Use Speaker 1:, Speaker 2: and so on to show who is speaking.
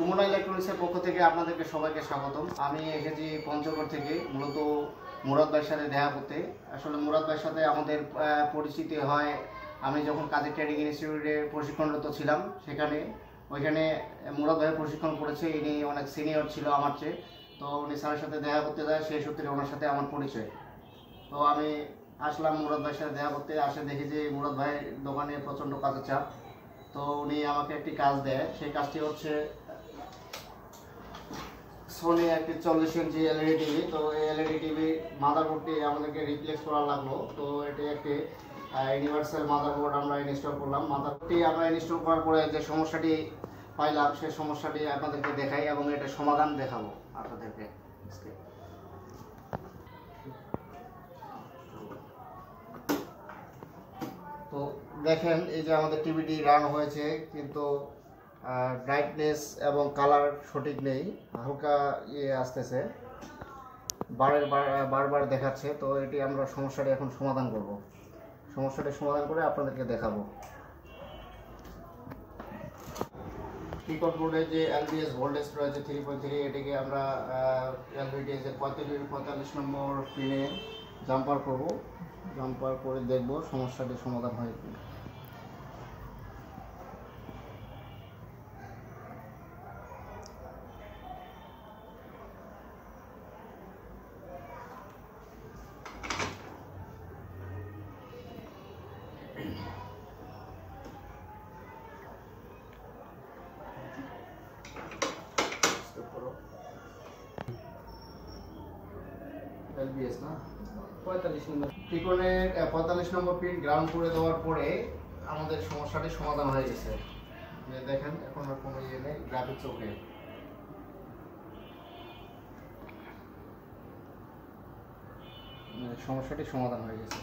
Speaker 1: সুমনা ইলেকট্রনিক্সের পক্ষ থেকে আপনাদেরকে সবাইকে স্বাগতম। আমি এসেছি পঞ্চগড় থেকে, মূলত মুরাদ ভাইয়ের সাথে দেখা করতে। আসলে মুরাদ ভাইয়ের সাথে আমাদের পরিচিতি হয় আমি যখন কাদের ট্রেনিং ইনস্টিটিউটে প্রশিক্ষণরত ছিলাম, ওইখানে মুরাদ ভাইয়ের প্রশিক্ষণ করেছে। ইনি অনেক সিনিয়র ছিল আমার চেয়ে, তো উনি স্যারের সাথে দেখা করতে যায়, সেই সূত্রে ওনার সাথে আমার পরিচয়। তো আমি আসলাম মুরাদ ভাইয়ের সাথে দেখা করতে। দেখি যে মুরাদ ভাইয়ের দোকানে প্রচণ্ড কাজের চাপ। তো উনি আমাকে একটি কাজ দেয়, সেই কাজটি হচ্ছে সোনি একটি 40 ইঞ্চি এলইডি টিভি। তো এই এলইডি টিভি মাদারবোর্ডটি আমাদেরকে রিপ্লেস করা লাগলো। তো এটি একটি ইউনিভার্সাল মাদারবোর্ড আমরা ইনস্টল করলাম। মাদারবোর্ডটি আমরা ইনস্টল করার পরে যে সমস্যাটি পাইলাম, সেই সমস্যাটি আপনাদেরকে দেখাই এবং এটা সমাধান দেখাবো আপনাদেরকে। তো দেখেন, এই যে আমাদের টিভিটি রান হয়েছে, কিন্তু ব্রাইটনেস এবং কালার সঠিক নেই, হালকা আসতেছে, বারবার দেখাচ্ছে। তো এটি আমরা সমস্যাটি এখন সমাধান করব। সমস্যাটি সমাধান করে আপনাদেরকে দেখাবো। পিকট বোর্ডে যে এলবিএস ভোল্টেজ রয়েছে 3.3, এটিকে আমরা এলভিডিএস এর 45 নম্বর পিনে জাম্পার করব। জাম্পার করে দেখব সমস্যাটি সমাধান হয় কি। এলবিএস না 45 নম্বর পিকনের 45 নম্বর পিন গ্রাউন্ড করে দেওয়ার পরে আমাদের সমস্যাটি সমাধান হয়ে গেছে। যে দেখেন, এখন আর কোনো ইয়ে নেই, গ্রাফিক্স ওকে, সমস্যাটি সমাধান হয়ে গেছে।